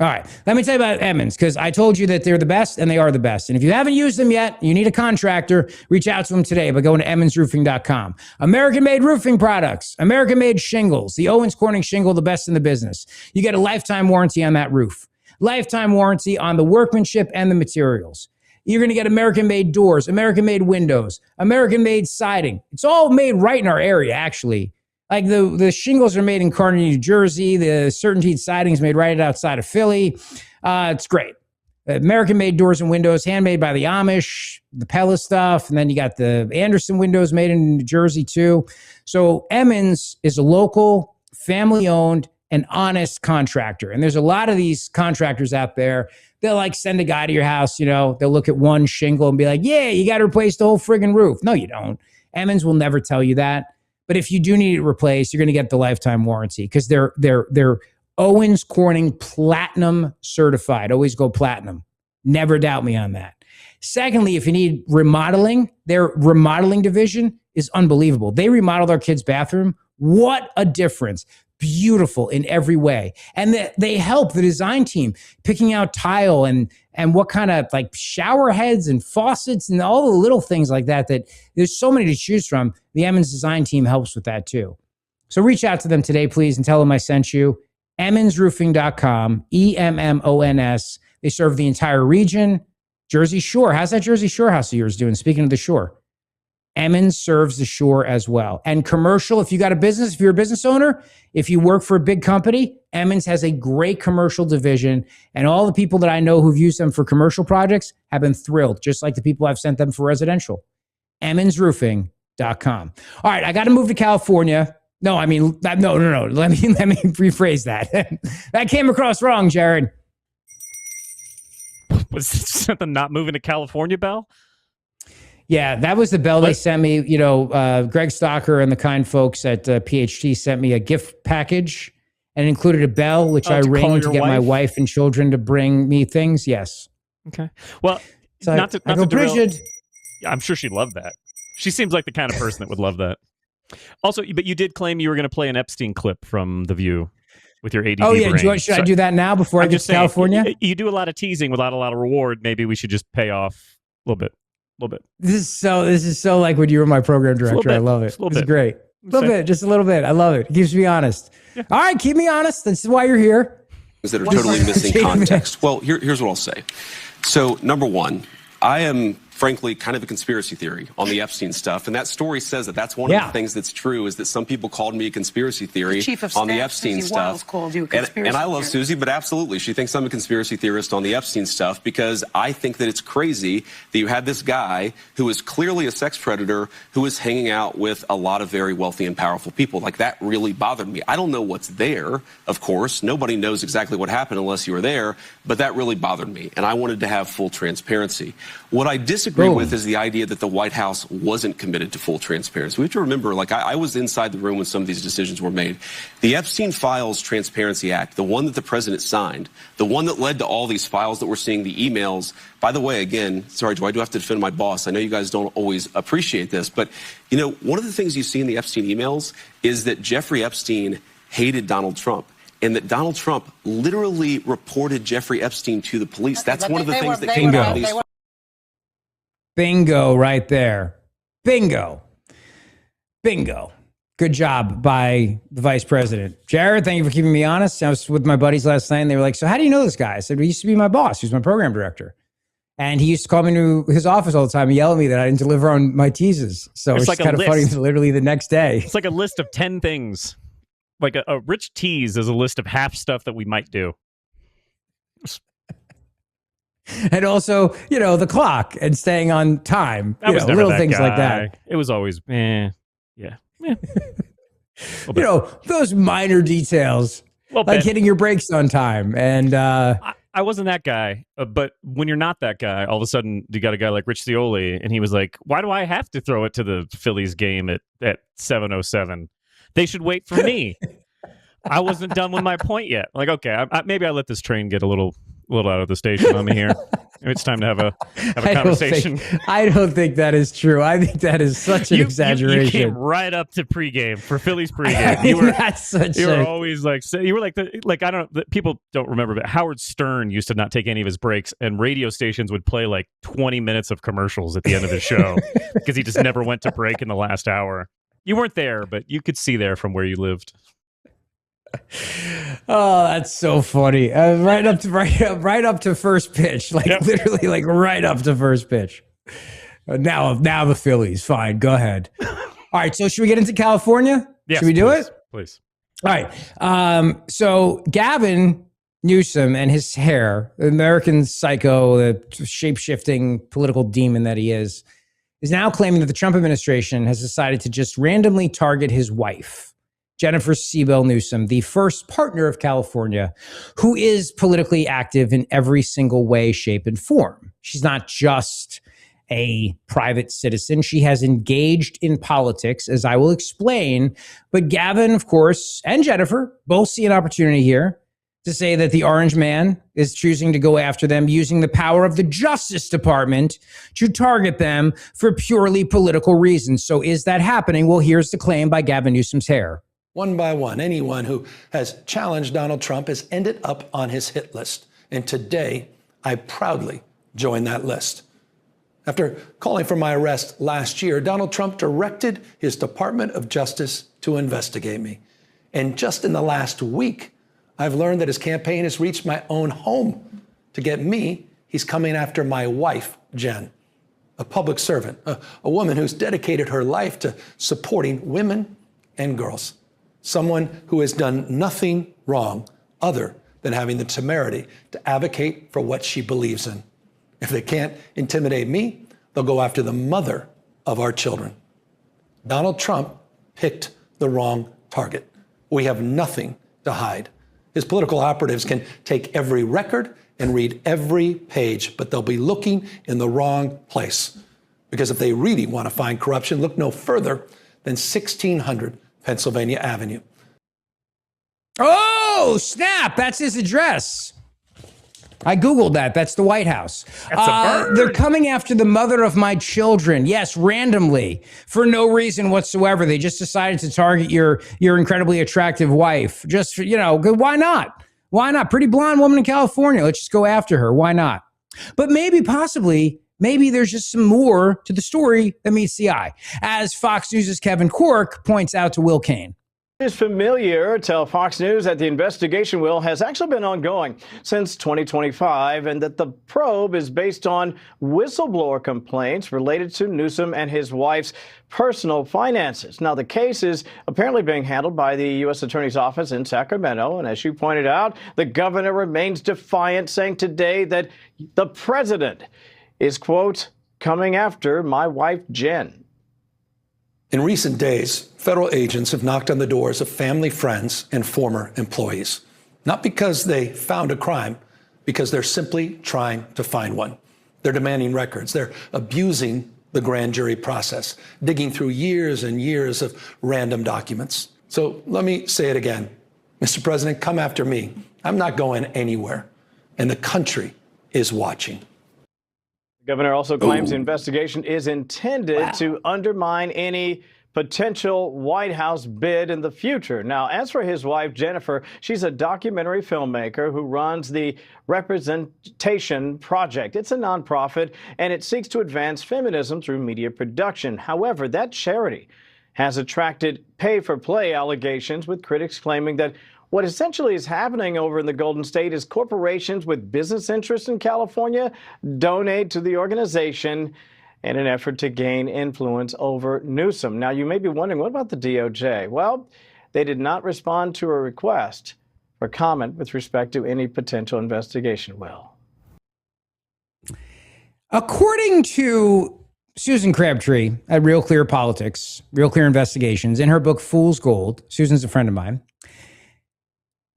All right, let me tell you about Emmons, because I told you that they're the best, and they are the best. And if you haven't used them yet, you need a contractor, reach out to them today by going to emmonsroofing.com. American-made roofing products, American-made shingles, the Owens Corning shingle, the best in the business. You get a lifetime warranty on that roof, lifetime warranty on the workmanship and the materials. You're going to get American-made doors, American-made windows, American-made siding. It's all made right in our area, actually. Like the shingles are made in Kearney, New Jersey. The Certainty siding is made right outside of Philly. It's great. American-made doors and windows, handmade by the Amish, the Pella stuff. And then you got the Anderson windows made in New Jersey, too. So Emmons is a local, family-owned, and honest contractor. And there's a lot of these contractors out there. They'll like send a guy to your house, they'll look at one shingle and be like, yeah, you got to replace the whole friggin' roof. No, you don't. Emmons will never tell you that. But if you do need it replaced, you're going to get the lifetime warranty, because they're Owens Corning Platinum certified. Always go platinum. Never doubt me on that. Secondly, if you need remodeling, their remodeling division is unbelievable. They remodeled our kid's bathroom. What a difference. Beautiful in every way. And they help the design team picking out tile and what kind of like shower heads and faucets and all the little things like that there's so many to choose from. The Emmons design team helps with that too. So reach out to them today, please, and tell them I sent you. emmonsroofing.com, EMMONS. They serve the entire region. Jersey Shore. How's that Jersey Shore house of yours doing? Speaking of the shore. Emmons serves the shore as well. And commercial, if you got a business, if you're a business owner, if you work for a big company, Emmons has a great commercial division. And all the people that I know who've used them for commercial projects have been thrilled, just like the people I've sent them for residential. emmonsroofing.com. All right, I got to move to California. No. Let me rephrase that. That came across wrong, Jared. Was this the not moving to California bell? Yeah, that was the bell they sent me. Greg Stocker and the kind folks at PHT sent me a gift package and included a bell, which I rang to get my wife and children to bring me things. Yes. Okay. Well, so not to derail, Bridget. Yeah, I'm sure she'd love that. She seems like the kind of person that would love that. Also, but you did claim you were going to play an Epstein clip from The View with your ADD brain. Should I do that now before I get to California? You do a lot of teasing without a lot of reward. Maybe we should just pay off a little bit. This is so like when you were my program director. I love it. It's great. Just a little bit. I love it. It keeps me honest. Yeah. All right, keep me honest. This is why you're here. That are totally missing context. Well, here's what I'll say. So, number one, I am frankly kind of a conspiracy theory on the Epstein stuff, and that story says that that's one of the things that's true, is that some people called me a conspiracy theory on the Epstein stuff. Called you a conspiracy and I love Susie, but absolutely, she thinks I'm a conspiracy theorist on the Epstein stuff, because I think that it's crazy that you had this guy who is clearly a sex predator who is hanging out with a lot of very wealthy and powerful people. Like, that really bothered me. I don't know what's there, of course. Nobody knows exactly what happened unless you were there, but that really bothered me, and I wanted to have full transparency. What I disagree disagree with is the idea that the White House wasn't committed to full transparency. We have to remember, like, I was inside the room when some of these decisions were made. The Epstein Files Transparency Act, the one that the president signed, the one that led to all these files that we're seeing, the emails. By the way, again, sorry, Joe, I do have to defend my boss. I know you guys don't always appreciate this, but, you know, one of the things you see in the Epstein emails is that Jeffrey Epstein hated Donald Trump, and that Donald Trump literally reported Jeffrey Epstein to the police. That's one of the things that came out of these. Bingo right there. Bingo. Bingo. Good job by the vice president. Jared, thank you for keeping me honest. I was with my buddies last night, and they were like, so how do you know this guy? I said, well, he used to be my boss. He was my program director. And he used to call me to his office all the time and yell at me that I didn't deliver on my teases. So it's like kind of funny, literally the next day. It's like a list of 10 things. Like a rich tease is a list of half stuff that we might do. And also, you know, the clock and staying on time. I was never little that things guy. like that. It was always, yeah. You know, those minor details, like hitting your brakes on time. And I wasn't that guy, but when you're not that guy, all of a sudden you got a guy like Rich Zeoli, and he was like, why do I have to throw it to the Phillies game at 7:07? They should wait for me. I wasn't done with my point yet. Like, okay, maybe I let this train get a little out of the station on me here. It's time to have a conversation. I don't think that is true. I think that is such an exaggeration. You came right up to pregame for Phillies pregame. You were always like, you were like I don't know, people don't remember, but Howard Stern used to not take any of his breaks, and radio stations would play like 20 minutes of commercials at the end of his show because he just never went to break in the last hour. You weren't there, but you could see there from where you lived. Oh, that's so funny! Right up to first pitch, literally, like right up to first pitch. Now the Phillies. Fine, go ahead. All right, so should we get into California? Yes, should we do it? Please. All right. So Gavin Newsom and his hair, the American psycho, the shape-shifting political demon that he is now claiming that the Trump administration has decided to just randomly target his wife, Jennifer Siebel Newsom, the first partner of California, who is politically active in every single way, shape, and form. She's not just a private citizen. She has engaged in politics, as I will explain. But Gavin, of course, and Jennifer both see an opportunity here to say that the orange man is choosing to go after them using the power of the Justice Department to target them for purely political reasons. So is that happening? Well, here's the claim by Gavin Newsom's hair. One by one, anyone who has challenged Donald Trump has ended up on his hit list. And today, I proudly join that list. After calling for my arrest last year, Donald Trump directed his Department of Justice to investigate me. And just in the last week, I've learned that his campaign has reached my own home. To get me, he's coming after my wife, Jen, a public servant, a woman who's dedicated her life to supporting women and girls. Someone who has done nothing wrong other than having the temerity to advocate for what she believes in. If they can't intimidate me, they'll go after the mother of our children. Donald Trump picked the wrong target. We have nothing to hide. His political operatives can take every record and read every page, but they'll be looking in the wrong place. Because if they really want to find corruption, look no further than 1600 Pennsylvania Avenue. Oh, snap. That's his address. I Googled that. That's the White House. They're coming after the mother of my children. Yes, randomly, for no reason whatsoever. They just decided to target your incredibly attractive wife. Just, why not? Why not? Pretty blonde woman in California. Let's just go after her. Why not? But maybe there's just some more to the story than meets the eye, as Fox News' Kevin Corke points out to Will Cain. Is familiar tell Fox News that the investigation, Will, has actually been ongoing since 2025 and that the probe is based on whistleblower complaints related to Newsom and his wife's personal finances. Now, the case is apparently being handled by the U.S. Attorney's Office in Sacramento. And as you pointed out, the governor remains defiant, saying today that the president is, quote, coming after my wife, Jen. In recent days, federal agents have knocked on the doors of family, friends, and former employees. Not because they found a crime, because they're simply trying to find one. They're demanding records. They're abusing the grand jury process, digging through years and years of random documents. So let me say it again. Mr. President, come after me. I'm not going anywhere. And the country is watching. The governor also claims the investigation is intended to undermine any potential White House bid in the future. Now, as for his wife, Jennifer, she's a documentary filmmaker who runs the Representation Project. It's a nonprofit, and it seeks to advance feminism through media production. However, that charity has attracted pay-for-play allegations, with critics claiming that what essentially is happening over in the Golden State is corporations with business interests in California donate to the organization in an effort to gain influence over Newsom. Now, you may be wondering, what about the DOJ? Well, they did not respond to a request for comment with respect to any potential investigation. Well, according to Susan Crabtree at Real Clear Politics, Real Clear Investigations, in her book Fool's Gold, Susan's a friend of mine,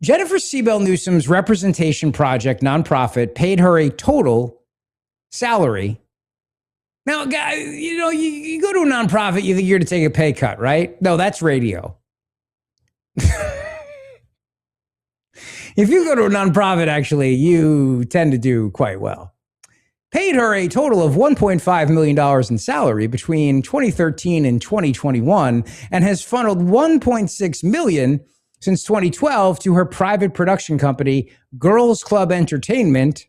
Jennifer Siebel Newsom's Representation Project nonprofit paid her a total salary. Now, guys, you go to a nonprofit, you think you're to take a pay cut, right? No, that's radio. If you go to a nonprofit, actually, you tend to do quite well. Paid her a total of $1.5 million in salary between 2013 and 2021, and has funneled $1.6 million since 2012 to her private production company, Girls Club Entertainment,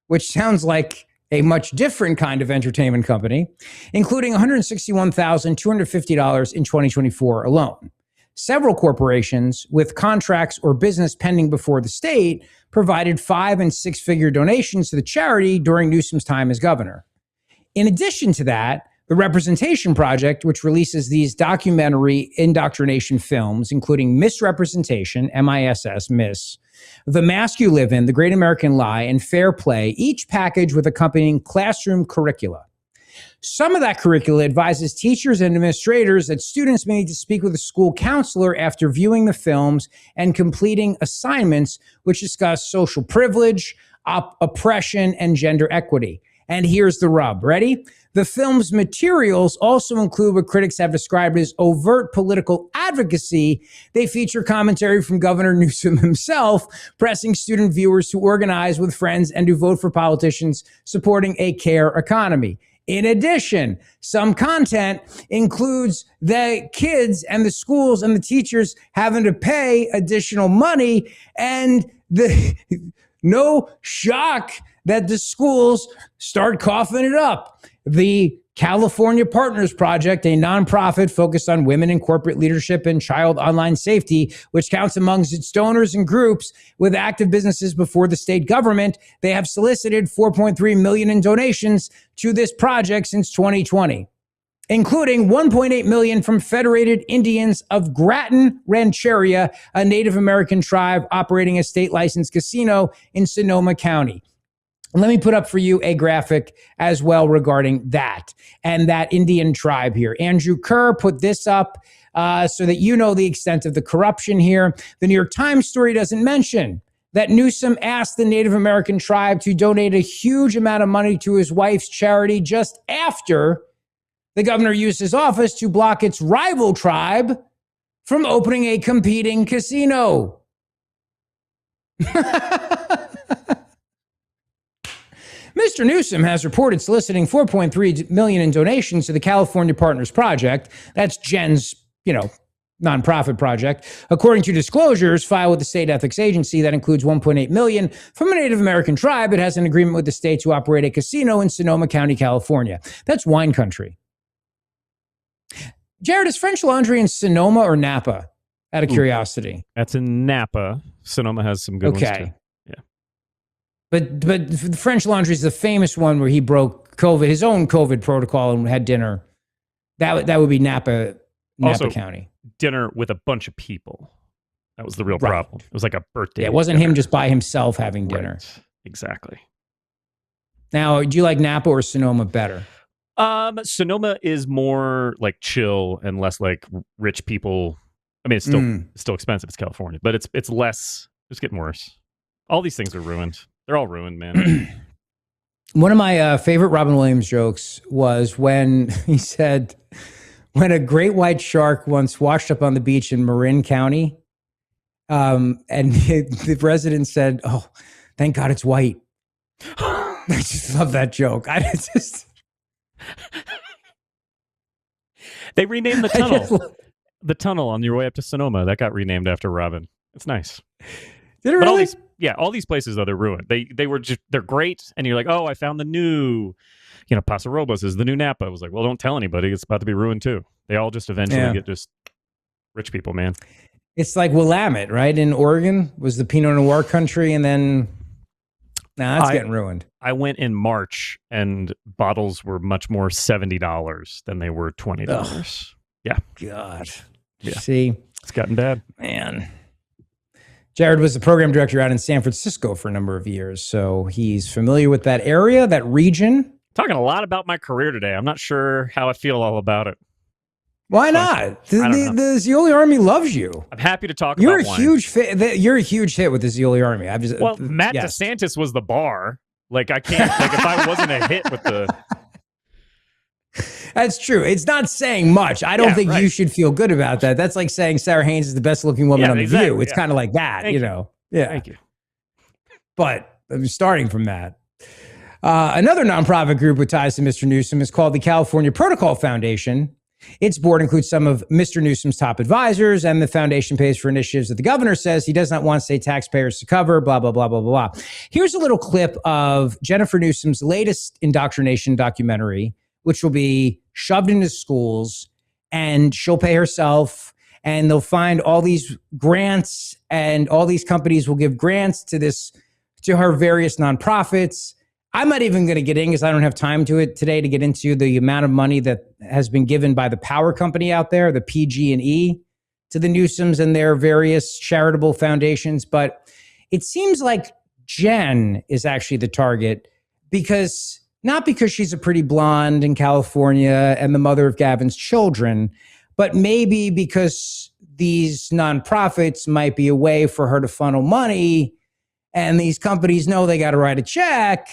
which sounds like a much different kind of entertainment company, including $161,250 in 2024 alone. Several corporations with contracts or business pending before the state provided 5- and 6-figure donations to the charity during Newsom's time as governor. In addition to that, the Representation Project, which releases these documentary indoctrination films, including Misrepresentation, MISS, Miss, The Mask You Live In, The Great American Lie, and Fair Play, each packaged with accompanying classroom curricula. Some of that curricula advises teachers and administrators that students may need to speak with a school counselor after viewing the films and completing assignments which discuss social privilege, oppression, and gender equity. And here's the rub. Ready? The film's materials also include what critics have described as overt political advocacy. They feature commentary from Governor Newsom himself, pressing student viewers to organize with friends and to vote for politicians supporting a care economy. In addition, some content includes the kids and the schools and the teachers having to pay additional money, and no shock that the schools start coughing it up. The California Partners Project, a nonprofit focused on women in corporate leadership and child online safety, which counts amongst its donors and groups with active businesses before the state government. They have solicited $4.3 million in donations to this project since 2020, including $1.8 million from Federated Indians of Grattan Rancheria, a Native American tribe operating a state-licensed casino in Sonoma County. Let me put up for you a graphic as well regarding that and that Indian tribe here. Andrew Kerr put this up so that you know the extent of the corruption here. The New York Times story doesn't mention that Newsom asked the Native American tribe to donate a huge amount of money to his wife's charity just after the governor used his office to block its rival tribe from opening a competing casino. Mr. Newsom has reported soliciting $4.3 million in donations to the California Partners Project. That's Jen's, nonprofit project. According to disclosures filed with the state ethics agency, that includes $1.8 million from a Native American tribe. It has an agreement with the state to operate a casino in Sonoma County, California. That's wine country. Jared, is French Laundry in Sonoma or Napa? Out of curiosity. That's in Napa. Sonoma has some good ones too. But the French Laundry is the famous one where he broke COVID, his own COVID protocol, and had dinner. That would be Napa Also, County. Dinner with a bunch of people. That was the real problem. It was like a birthday. Yeah, it wasn't him just by himself having dinner. Right. Exactly. Now, do you like Napa or Sonoma better? Sonoma is more like chill and less like rich people. I mean, it's still expensive. It's California, but it's less. It's getting worse. All these things are ruined. They're all ruined, man. One of my favorite Robin Williams jokes was when he said, when a great white shark once washed up on the beach in Marin County, and the resident said, "Oh, thank God it's white." I just love that joke. They renamed the tunnel. The tunnel on your way up to Sonoma, that got renamed after Robin. It's nice. Did it really? All these places though, they're ruined. They're great, and you're like, oh, I found the new, Paso Robles is the new Napa. I was like, well, don't tell anybody. It's about to be ruined too. They all just eventually get just rich people, man. It's like Willamette, right? In Oregon was the Pinot Noir country, and then that's getting ruined. I went in March, and bottles were much more $70 than they were $20. Yeah. God. Yeah. See? It's gotten bad. Man. Jared was the program director out in San Francisco for a number of years, so he's familiar with that area, that region. Talking a lot about my career today. I'm not sure how I feel all about it. Why not? The Zeoli Army loves you. I'm happy to talk You're about a huge You're a huge hit with the Zeoli Army. Matt DeSantis was the bar. Like, I can't, if I wasn't a hit with the... That's true. It's not saying much. I don't think you should feel good about that. That's like saying Sarah Haynes is the best looking woman on The View. It's kind of like that, you know? Yeah. Thank you. But starting from that, another nonprofit group with ties to Mr. Newsom is called the California Protocol Foundation. Its board includes some of Mr. Newsom's top advisors, and the foundation pays for initiatives that the governor says he does not want state taxpayers to cover, blah, blah, blah, blah, blah, blah. Here's a little clip of Jennifer Newsom's latest indoctrination documentary, which will be shoved into schools, and she'll pay herself, and they'll find all these grants, and all these companies will give grants to her various nonprofits. I'm not even going to get in because I don't have time today to get into the amount of money that has been given by the power company out there, the PG&E, to the Newsoms and their various charitable foundations. But it seems like Jen is actually the target not because she's a pretty blonde in California and the mother of Gavin's children, but maybe because these nonprofits might be a way for her to funnel money, and these companies know they got to write a check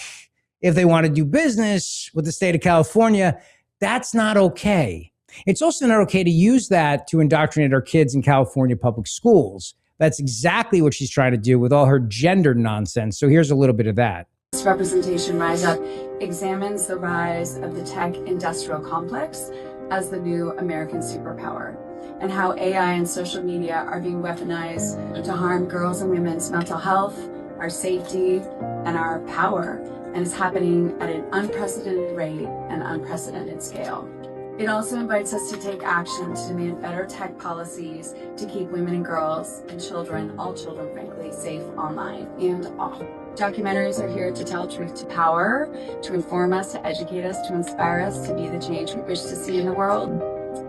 if they want to do business with the state of California. That's not okay. It's also not okay to use that to indoctrinate our kids in California public schools. That's exactly what she's trying to do with all her gender nonsense. So here's a little bit of that. This representation Rise Up examines the rise of the tech industrial complex as the new American superpower, and how AI and social media are being weaponized to harm girls and women's mental health, our safety, and our power. And it's happening at an unprecedented rate and unprecedented scale. It also invites us to take action to demand better tech policies to keep women and girls and children, all children frankly, safe online and off. Documentaries are here to tell truth to power, to inform us, to educate us, to inspire us to be the change we wish to see in the world.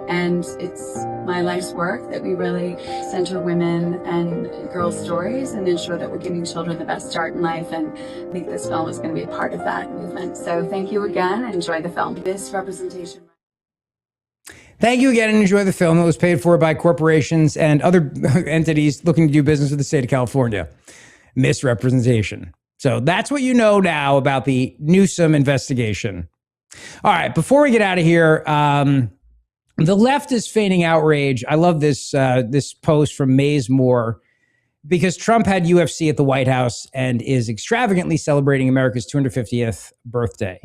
And it's my life's work that we really center women and girls' stories and ensure that we're giving children the best start in life. And I think this film is going to be a part of that movement. So thank you again and enjoy the film. This representation. Thank you again and enjoy the film. It was paid for by corporations and other entities looking to do business with the state of California. Misrepresentation. So that's what you know now about the Newsom investigation. All right, before we get out of here, the left is feigning outrage. I love this this post from Maze Moore, because Trump had UFC at the White House and is extravagantly celebrating America's 250th birthday.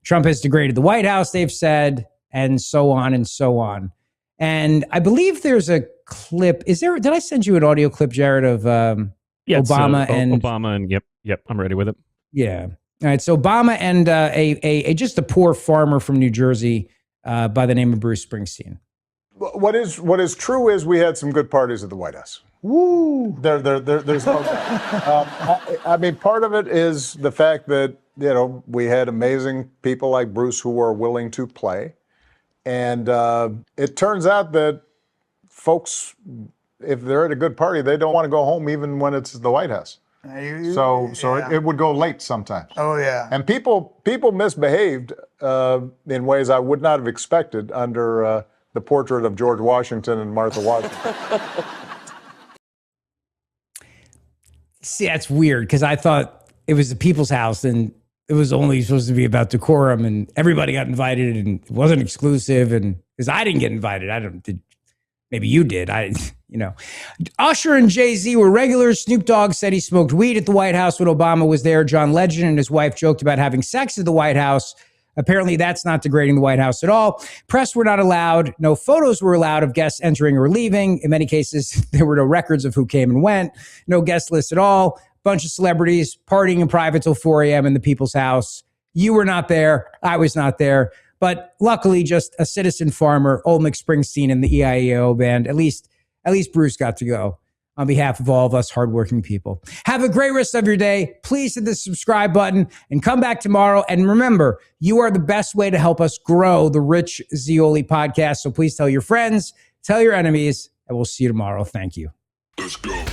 Trump has degraded the White House, they've said, and so on and so on. And I believe there's a clip. Did I send you an audio clip, Jared, of Obama and Obama and yep, I'm ready with it. Yeah. All right. So Obama and just a poor farmer from New Jersey by the name of Bruce Springsteen. What is true is we had some good parties at the White House. Woo! There's no I mean, part of it is the fact that, we had amazing people like Bruce who were willing to play. And it turns out that folks, if they're at a good party, they don't want to go home even when it's the White House. It would go late sometimes. Oh, yeah. And people misbehaved in ways I would not have expected under the portrait of George Washington and Martha Washington. See, that's weird, because I thought it was the People's House, and it was only supposed to be about decorum, and everybody got invited, and it wasn't exclusive, and because I didn't get invited, maybe you did. Usher and Jay-Z were regulars. Snoop Dogg said he smoked weed at the White House when Obama was there. John Legend and his wife joked about having sex at the White House. Apparently, that's not degrading the White House at all. Press were not allowed. No photos were allowed of guests entering or leaving. In many cases, there were no records of who came and went. No guest list at all. Bunch of celebrities partying in private till 4 a.m. in the people's house. You were not there. I was not there. But luckily, just a citizen farmer, old McSpringsteen and the EIEO band. At least Bruce got to go on behalf of all of us hardworking people. Have a great rest of your day. Please hit the subscribe button and come back tomorrow. And remember, you are the best way to help us grow the Rich Zeoli podcast. So please tell your friends, tell your enemies, and we'll see you tomorrow. Thank you. Let's go.